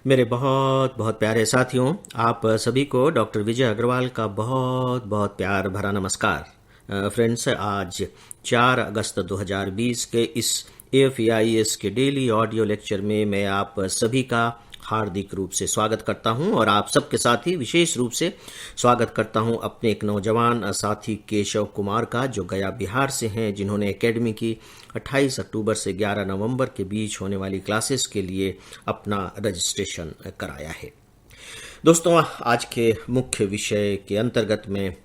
मेरे बहुत बहुत प्यारे साथियों, आप सभी को डॉक्टर विजय अग्रवाल का बहुत बहुत प्यार भरा नमस्कार। फ्रेंड्स, आज 4 अगस्त 2020 के इस AFEIS के डेली ऑडियो लेक्चर में मैं आप सभी का हार्दिक रूप से स्वागत करता हूं और आप सबके साथ ही विशेष रूप से स्वागत करता हूं अपने एक नौजवान साथी केशव कुमार का, जो गया बिहार से हैं, जिन्होंने एकेडमी की 28 अक्टूबर से 11 नवंबर के बीच होने वाली क्लासेस के लिए अपना रजिस्ट्रेशन कराया है। दोस्तों, आज के मुख्य विषय के अंतर्गत में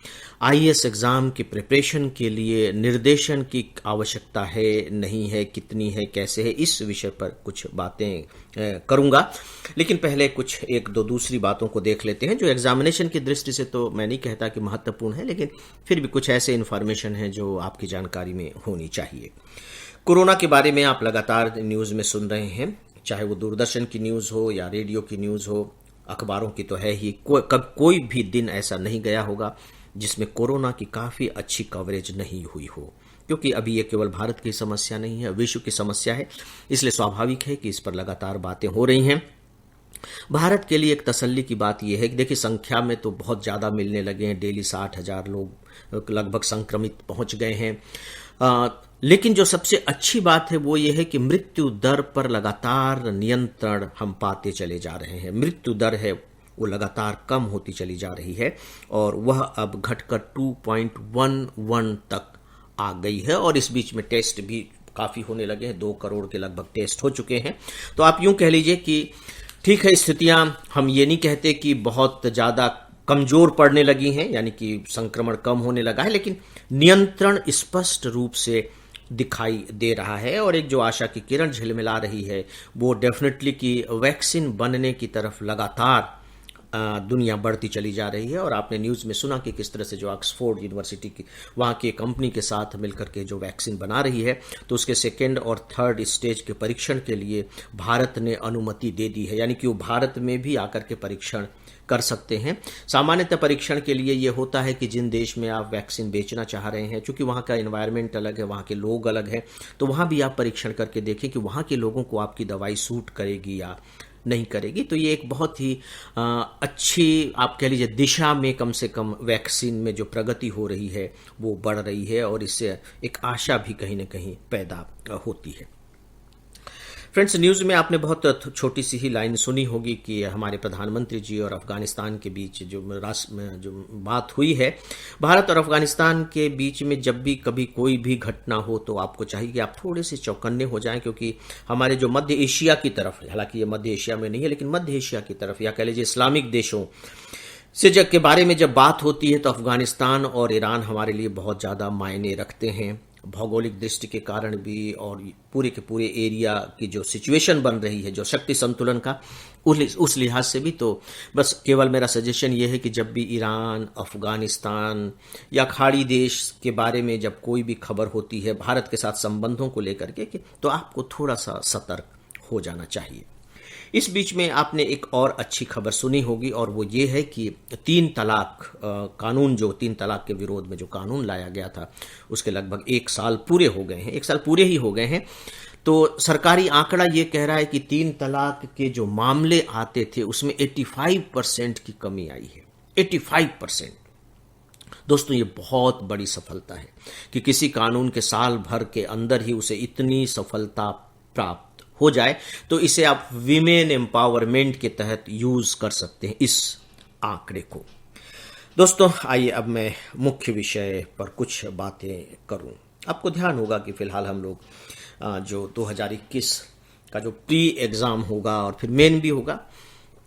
IAS एग्ज़ाम की प्रिपरेशन के लिए निर्देशन की आवश्यकता है, नहीं है, कितनी है, कैसे है, इस विषय पर कुछ बातें करूंगा। लेकिन पहले कुछ एक दो दूसरी बातों को देख लेते हैं जो एग्जामिनेशन की दृष्टि से तो मैं नहीं कहता कि महत्वपूर्ण है, लेकिन फिर भी कुछ ऐसे इन्फॉर्मेशन है जो आपकी जानकारी में होनी चाहिए। कोरोना के बारे में आप लगातार न्यूज़ में सुन रहे हैं, चाहे वो दूरदर्शन की न्यूज़ हो या रेडियो की न्यूज़ हो, अखबारों की तो है ही। कोई भी दिन ऐसा नहीं गया होगा जिसमें कोरोना की काफ़ी अच्छी कवरेज नहीं हुई हो, क्योंकि अभी ये केवल भारत की समस्या नहीं है, विश्व की समस्या है। इसलिए स्वाभाविक है कि इस पर लगातार बातें हो रही हैं। भारत के लिए एक तसल्ली की बात यह है कि देखिए, संख्या में तो बहुत ज़्यादा मिलने लगे हैं, डेली 60,000 लोग लगभग संक्रमित पहुंच गए हैं। लेकिन जो सबसे अच्छी बात है वो ये है कि मृत्यु दर पर लगातार नियंत्रण हम पाते चले जा रहे हैं। मृत्यु दर है वो लगातार कम होती चली जा रही है और वह अब घटकर 2.11 तक आ गई है। और इस बीच में टेस्ट भी काफ़ी होने लगे हैं, 2 करोड़ के लगभग टेस्ट हो चुके हैं। तो आप यूं कह लीजिए कि ठीक है, स्थितियां, हम ये नहीं कहते कि बहुत ज़्यादा कमज़ोर पड़ने लगी हैं, यानी कि संक्रमण कम होने लगा है, लेकिन नियंत्रण स्पष्ट रूप से दिखाई दे रहा है। और एक जो आशा की किरण झिलमिला रही है वो डेफिनेटली कि वैक्सीन बनने की तरफ लगातार दुनिया बढ़ती चली जा रही है। और आपने न्यूज़ में सुना कि किस तरह से जो ऑक्सफोर्ड यूनिवर्सिटी की वहाँ की कंपनी के साथ मिलकर के जो वैक्सीन बना रही है, तो उसके 2nd और 3rd स्टेज के परीक्षण के लिए भारत ने अनुमति दे दी है, यानी कि वो भारत में भी आकर के परीक्षण कर सकते हैं। सामान्यतः परीक्षण के लिए ये होता है कि जिन देश में आप वैक्सीन बेचना चाह रहे हैं, चूंकि वहाँ का एनवायरनमेंट अलग है, वहाँ के लोग अलग हैं, तो वहाँ भी आप परीक्षण करके देखें कि वहाँ के लोगों को आपकी दवाई सूट करेगी या नहीं करेगी। तो ये एक बहुत ही अच्छी, आप कह लीजिए, दिशा में कम से कम वैक्सीन में जो प्रगति हो रही है वो बढ़ रही है और इससे एक आशा भी कहीं ना कहीं पैदा होती है। फ्रेंड्स, न्यूज़ में आपने बहुत छोटी सी ही लाइन सुनी होगी कि हमारे प्रधानमंत्री जी और अफगानिस्तान के बीच जो बात हुई है। भारत और अफगानिस्तान के बीच में जब भी कभी कोई भी घटना हो तो आपको चाहिए कि आप थोड़े से चौकन्ने हो जाएं, क्योंकि हमारे जो मध्य एशिया की तरफ, हालांकि ये मध्य एशिया में नहीं है, लेकिन मध्य एशिया की तरफ या कह लीजिए इस्लामिक देशों से जग के बारे में जब बात होती है तो अफगानिस्तान और ईरान हमारे लिए बहुत ज़्यादा मायने रखते हैं, भौगोलिक दृष्टि के कारण भी, और पूरे के पूरे एरिया की जो सिचुएशन बन रही है, जो शक्ति संतुलन का, उस लिहाज से भी। तो बस केवल मेरा सजेशन ये है कि जब भी ईरान, अफगानिस्तान या खाड़ी देश के बारे में जब कोई भी खबर होती है भारत के साथ संबंधों को लेकर के, तो आपको थोड़ा सा सतर्क हो जाना चाहिए। इस बीच में आपने एक और अच्छी खबर सुनी होगी, और वो ये है कि 3 तलाक कानून, जो 3 तलाक के विरोध में जो कानून लाया गया था, उसके लगभग 1 साल पूरे हो गए हैं, 1 साल पूरे ही हो गए हैं। तो सरकारी आंकड़ा ये कह रहा है कि 3 तलाक के जो मामले आते थे उसमें 85% की कमी आई है। 85%। दोस्तों, ये बहुत बड़ी सफलता है कि किसी कानून के साल भर के अंदर ही उसे इतनी सफलता प्राप्त हो जाए। तो इसे आप विमेन एम्पावरमेंट के तहत यूज कर सकते हैं इस आंकड़े को। दोस्तों, आइए अब मैं मुख्य विषय पर कुछ बातें करूं। आपको ध्यान होगा कि फिलहाल हम लोग जो 2021 का जो प्री एग्ज़ाम होगा और फिर मेन भी होगा,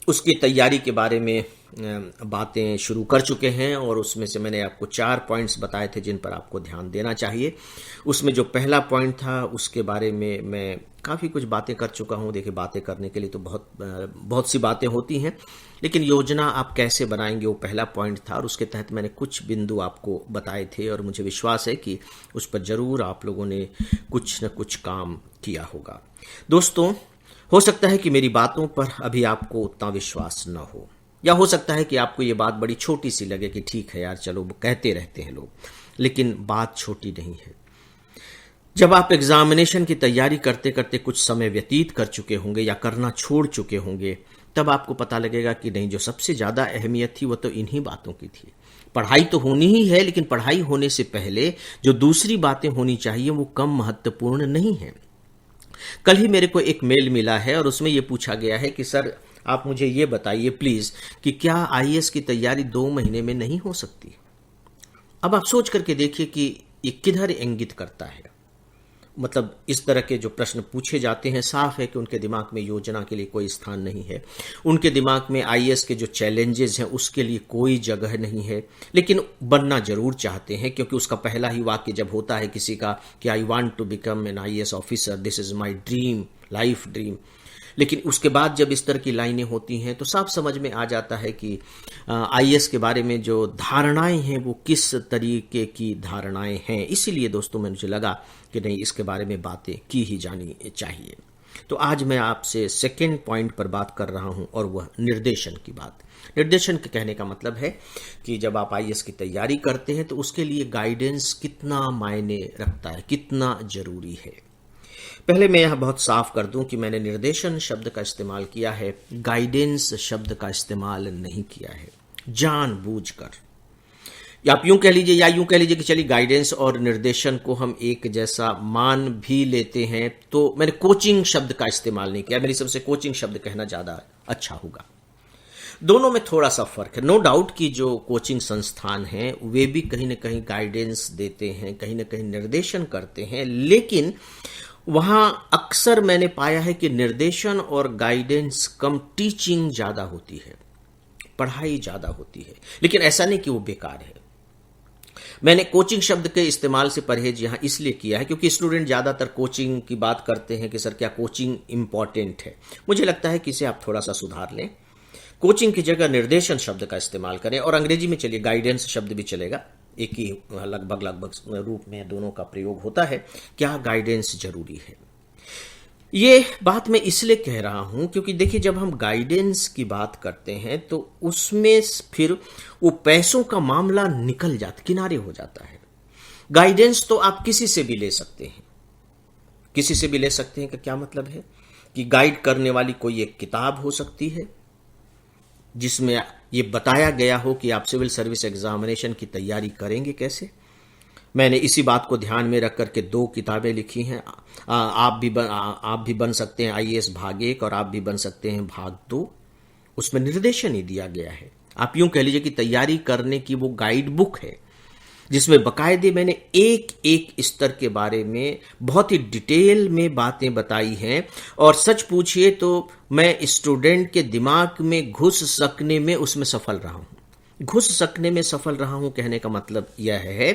उसकी तैयारी के बारे में बातें शुरू कर चुके हैं। और उसमें से मैंने आपको 4 पॉइंट्स बताए थे जिन पर आपको ध्यान देना चाहिए। उसमें जो पहला पॉइंट था उसके बारे में मैं काफ़ी कुछ बातें कर चुका हूं। देखिए, बातें करने के लिए तो बहुत सी बातें होती हैं, लेकिन योजना आप कैसे बनाएंगे वो पहला पॉइंट था, और उसके तहत मैंने कुछ बिंदु आपको बताए थे और मुझे विश्वास है कि उस पर ज़रूर आप लोगों ने कुछ न कुछ काम किया होगा। दोस्तों, हो सकता है कि मेरी बातों पर अभी आपको उतना विश्वास न हो, या हो सकता है कि आपको ये बात बड़ी छोटी सी लगे कि ठीक है यार, चलो वो कहते रहते हैं लोग, लेकिन बात छोटी नहीं है। जब आप एग्जामिनेशन की तैयारी करते करते कुछ समय व्यतीत कर चुके होंगे या करना छोड़ चुके होंगे, तब आपको पता लगेगा कि नहीं, जो सबसे ज़्यादा अहमियत थी वो तो इन्हीं बातों की थी। पढ़ाई तो होनी ही है, लेकिन पढ़ाई होने से पहले जो दूसरी बातें होनी चाहिए वो कम महत्वपूर्ण नहीं है। कल ही मेरे को एक मेल मिला है और उसमें ये पूछा गया है कि सर आप मुझे ये बताइए प्लीज़ कि क्या आईएएस की तैयारी 2 महीने में नहीं हो सकती। अब आप सोच करके देखिए कि ये किधर इंगित करता है। मतलब इस तरह के जो प्रश्न पूछे जाते हैं, साफ है कि उनके दिमाग में योजना के लिए कोई स्थान नहीं है। उनके दिमाग में आईएएस के जो चैलेंजेस हैं उसके लिए कोई जगह नहीं है, लेकिन बनना जरूर चाहते हैं, क्योंकि उसका पहला ही वाक्य जब होता है किसी का कि I want to become an IAS officer, this is my dream, life dream. लेकिन उसके बाद जब इस तरह की लाइनें होती हैं तो साफ समझ में आ जाता है कि आईएएस के बारे में जो धारणाएं हैं वो किस तरीके की धारणाएं हैं। इसीलिए दोस्तों मुझे लगा कि नहीं, इसके बारे में बातें की ही जानी चाहिए। तो आज मैं आपसे सेकेंड पॉइंट पर बात कर रहा हूं और वह निर्देशन की बात। निर्देशन के कहने का मतलब है कि जब आप आईएएस की तैयारी करते हैं तो उसके लिए गाइडेंस कितना मायने रखता है, कितना जरूरी है। पहले मैं यह बहुत साफ कर दूं कि मैंने निर्देशन शब्द का इस्तेमाल किया है, गाइडेंस शब्द का इस्तेमाल नहीं किया है, जानबूझकर। या आप यूं कह लीजिए या यूं कह लीजिए कि चलिए गाइडेंस और निर्देशन को हम एक जैसा मान भी लेते हैं, तो मैंने कोचिंग शब्द का इस्तेमाल नहीं किया। मेरी सबसे कोचिंग शब्द कहना ज्यादा अच्छा होगा। दोनों में थोड़ा सा फर्क है। नो डाउट कि जो कोचिंग संस्थान हैं वे भी कहीं ना कहीं गाइडेंस देते हैं, कहीं ना कहीं निर्देशन करते हैं, लेकिन वहां अक्सर मैंने पाया है कि निर्देशन और गाइडेंस कम टीचिंग ज्यादा होती है, पढ़ाई ज्यादा होती है। लेकिन ऐसा नहीं कि वो बेकार है। मैंने कोचिंग शब्द के इस्तेमाल से परहेज यहां इसलिए किया है क्योंकि स्टूडेंट ज्यादातर कोचिंग की बात करते हैं कि सर क्या कोचिंग इंपॉर्टेंट है। मुझे लगता है कि इसे आप थोड़ा सा सुधार लें, कोचिंग की जगह निर्देशन शब्द का इस्तेमाल करें, और अंग्रेजी में चलिए गाइडेंस शब्द भी चलेगा, एक ही लगभग रूप में दोनों का प्रयोग होता है। क्या गाइडेंस जरूरी है? ये बात मैं इसलिए कह रहा हूं क्योंकि देखिए, जब हम गाइडेंस की बात करते हैं तो उसमें फिर वो पैसों का मामला निकल जाता, किनारे हो जाता है। गाइडेंस तो आप किसी से भी ले सकते हैं, किसी से भी ले सकते हैं का क्या मतलब है कि गाइड करने वाली कोई एक किताब हो सकती है जिसमें ये बताया गया हो कि आप सिविल सर्विस एग्जामिनेशन की तैयारी करेंगे कैसे। मैंने इसी बात को ध्यान में रख करके 2 किताबें लिखी हैं। आप भी बन सकते हैं आईएएस भाग 1 और आप भी बन सकते हैं भाग 2। उसमें निर्देशन ही दिया गया है। आप यूं कह लीजिए कि तैयारी करने की वो गाइड बुक है जिसमें बकायदे मैंने एक एक स्तर के बारे में बहुत ही डिटेल में बातें बताई हैं। और सच पूछिए तो मैं स्टूडेंट के दिमाग में घुस सकने में उसमें सफल रहा हूं। घुस सकने में सफल रहा हूं कहने का मतलब यह है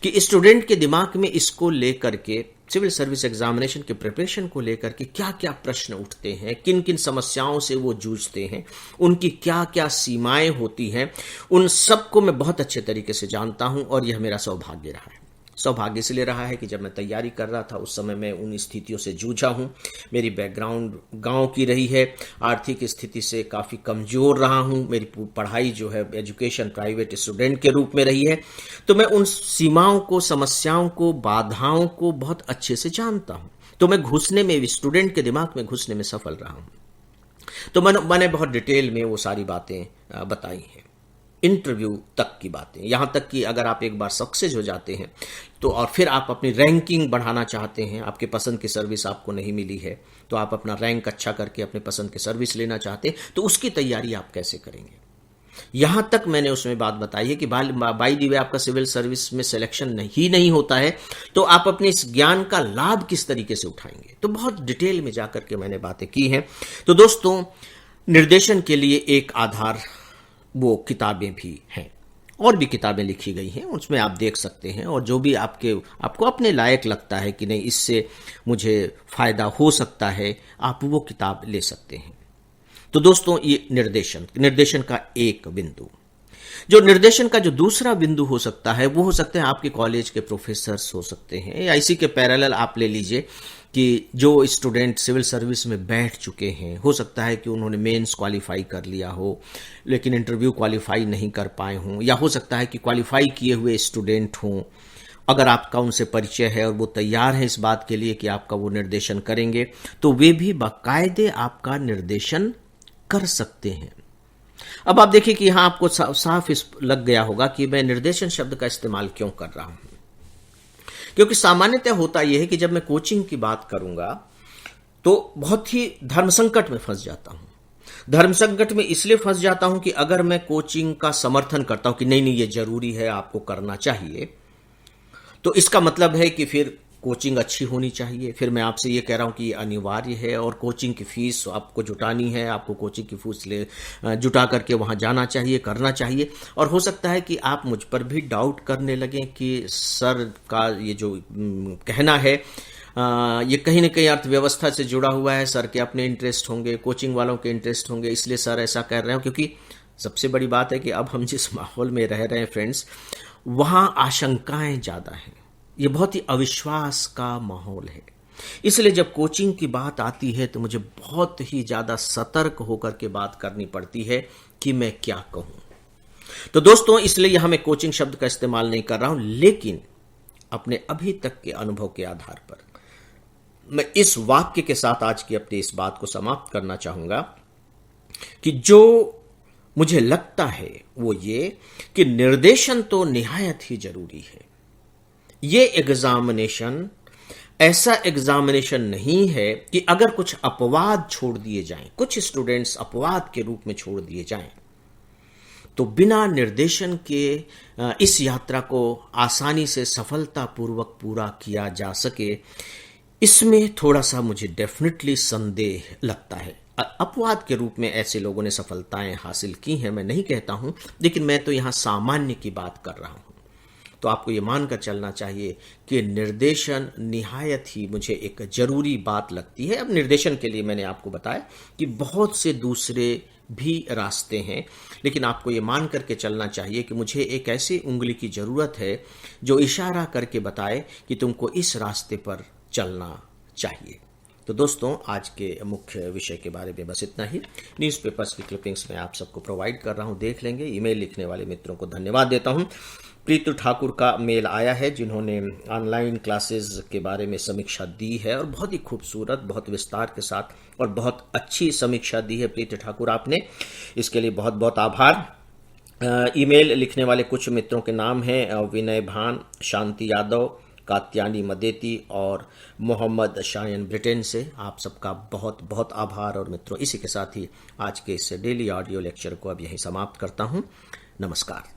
कि स्टूडेंट के दिमाग में इसको लेकर के, सिविल सर्विस एग्जामिनेशन के प्रिपरेशन को लेकर के क्या क्या प्रश्न उठते हैं, किन किन समस्याओं से वो जूझते हैं, उनकी क्या क्या सीमाएं होती हैं, उन सबको मैं बहुत अच्छे तरीके से जानता हूं। और यह मेरा सौभाग्य रहा है। सौभाग्य इसलिए रहा है कि जब मैं तैयारी कर रहा था उस समय मैं उन स्थितियों से जूझा हूं। मेरी बैकग्राउंड गांव की रही है, आर्थिक स्थिति से काफ़ी कमज़ोर रहा हूं, मेरी पढ़ाई जो है एजुकेशन प्राइवेट स्टूडेंट के रूप में रही है। तो मैं उन सीमाओं को, समस्याओं को, बाधाओं को बहुत अच्छे से जानता हूं। तो मैं घुसने में, स्टूडेंट के दिमाग में घुसने में सफल रहा हूं। तो मैंने बहुत डिटेल में वो सारी बातें बताई हैं, इंटरव्यू तक की बातें, यहां तक कि अगर आप एक बार सक्सेस हो जाते हैं तो और फिर आप अपनी रैंकिंग बढ़ाना चाहते हैं, आपके पसंद की सर्विस आपको नहीं मिली है तो आप अपना रैंक अच्छा करके अपने पसंद की सर्विस लेना चाहते हैं, तो उसकी तैयारी आप कैसे करेंगे। यहां तक मैंने उसमें बात बताई है कि बाय द वे आपका सिविल सर्विस में सिलेक्शन नहीं होता है तो आप अपने इस ज्ञान का लाभ किस तरीके से उठाएंगे। तो बहुत डिटेल में जाकर के मैंने बातें की हैं। तो दोस्तों, निर्देशन के लिए एक आधार वो किताबें भी हैं, और भी किताबें लिखी गई हैं, उसमें आप देख सकते हैं। और जो भी आपको अपने लायक लगता है कि नहीं इससे मुझे फायदा हो सकता है, आप वो किताब ले सकते हैं। तो दोस्तों, ये निर्देशन का एक बिंदु। जो निर्देशन का जो दूसरा बिंदु हो सकता है वो हो सकते हैं आपके कॉलेज के प्रोफेसर्स हो सकते हैं, या इसी के पैरेलल आप ले लीजिए कि जो स्टूडेंट सिविल सर्विस में बैठ चुके हैं, हो सकता है कि उन्होंने मेंस क्वालिफाई कर लिया हो लेकिन इंटरव्यू क्वालिफाई नहीं कर पाए हों, या हो सकता है कि क्वालिफाई किए हुए स्टूडेंट हों अगर आपका उनसे परिचय है और वो तैयार है इस बात के लिए कि आपका वो निर्देशन करेंगे, तो वे भी बाकायदे आपका निर्देशन कर सकते हैं। अब आप देखिए कि यहां आपको साफ लग गया होगा कि मैं निर्देशन शब्द का इस्तेमाल क्यों कर रहा हूं। क्योंकि सामान्यतः होता यह है कि जब मैं कोचिंग की बात करूंगा तो बहुत ही धर्म संकट में फंस जाता हूं। धर्म संकट में इसलिए फंस जाता हूं कि अगर मैं कोचिंग का समर्थन करता हूं कि नहीं नहीं ये जरूरी है, आपको करना चाहिए, तो इसका मतलब है कि फिर कोचिंग अच्छी होनी चाहिए। फिर मैं आपसे ये कह रहा हूं कि ये अनिवार्य है और कोचिंग की फीस आपको जुटानी है, आपको कोचिंग की फीस जुटा करके वहां जाना चाहिए, करना चाहिए। और हो सकता है कि आप मुझ पर भी डाउट करने लगें कि सर का ये जो कहना है ये कहीं ना कहीं अर्थव्यवस्था से जुड़ा हुआ है, सर के अपने इंटरेस्ट होंगे, कोचिंग वालों के इंटरेस्ट होंगे, इसलिए सर ऐसा कर रहे हो। क्योंकि सबसे बड़ी बात है कि अब हम जिस माहौल में रह रहे हैं फ्रेंड्स, वहां आशंकाएं ज्यादा हैं, ये बहुत ही अविश्वास का माहौल है। इसलिए जब कोचिंग की बात आती है तो मुझे बहुत ही ज्यादा सतर्क होकर के बात करनी पड़ती है कि मैं क्या कहूं। तो दोस्तों, इसलिए यहां मैं कोचिंग शब्द का इस्तेमाल नहीं कर रहा हूं, लेकिन अपने अभी तक के अनुभव के आधार पर मैं इस वाक्य के साथ आज की अपनी इस बात को समाप्त करना चाहूंगा कि जो मुझे लगता है वो ये कि निर्देशन तो निहायत ही जरूरी है। ये एग्जामिनेशन ऐसा एग्जामिनेशन नहीं है कि अगर कुछ अपवाद छोड़ दिए जाएं, कुछ स्टूडेंट्स अपवाद के रूप में छोड़ दिए जाएं, तो बिना निर्देशन के इस यात्रा को आसानी से सफलतापूर्वक पूरा किया जा सके, इसमें थोड़ा सा मुझे डेफिनेटली संदेह लगता है। अपवाद के रूप में ऐसे लोगों ने सफलताएं हासिल की हैं, मैं नहीं कहता हूं, लेकिन मैं तो यहां सामान्य की बात कर रहा हूं। तो आपको ये मानकर चलना चाहिए कि निर्देशन निहायत ही मुझे एक जरूरी बात लगती है। अब निर्देशन के लिए मैंने आपको बताया कि बहुत से दूसरे भी रास्ते हैं, लेकिन आपको ये मान करके चलना चाहिए कि मुझे एक ऐसी उंगली की जरूरत है जो इशारा करके बताए कि तुमको इस रास्ते पर चलना चाहिए। तो दोस्तों, आज के मुख्य विषय के बारे में बस इतना ही। न्यूज़पेपर्स की क्लिपिंग्स मैं आप सबको प्रोवाइड कर रहा हूं, देख लेंगे। ईमेल लिखने वाले मित्रों को धन्यवाद देता हूं। प्रीतु ठाकुर का मेल आया है, जिन्होंने ऑनलाइन क्लासेस के बारे में समीक्षा दी है और बहुत ही खूबसूरत, बहुत विस्तार के साथ और बहुत अच्छी समीक्षा दी है। प्रीतु ठाकुर, आपने इसके लिए बहुत बहुत आभार। ईमेल लिखने वाले कुछ मित्रों के नाम हैं विनय भान, शांति यादव, कात्यानी मदेती और मोहम्मद शायन ब्रिटेन से। आप सबका बहुत बहुत आभार। और मित्रों, इसी के साथ ही आज के इस डेली ऑडियो लेक्चर को अब यहीं समाप्त करता हूं। नमस्कार।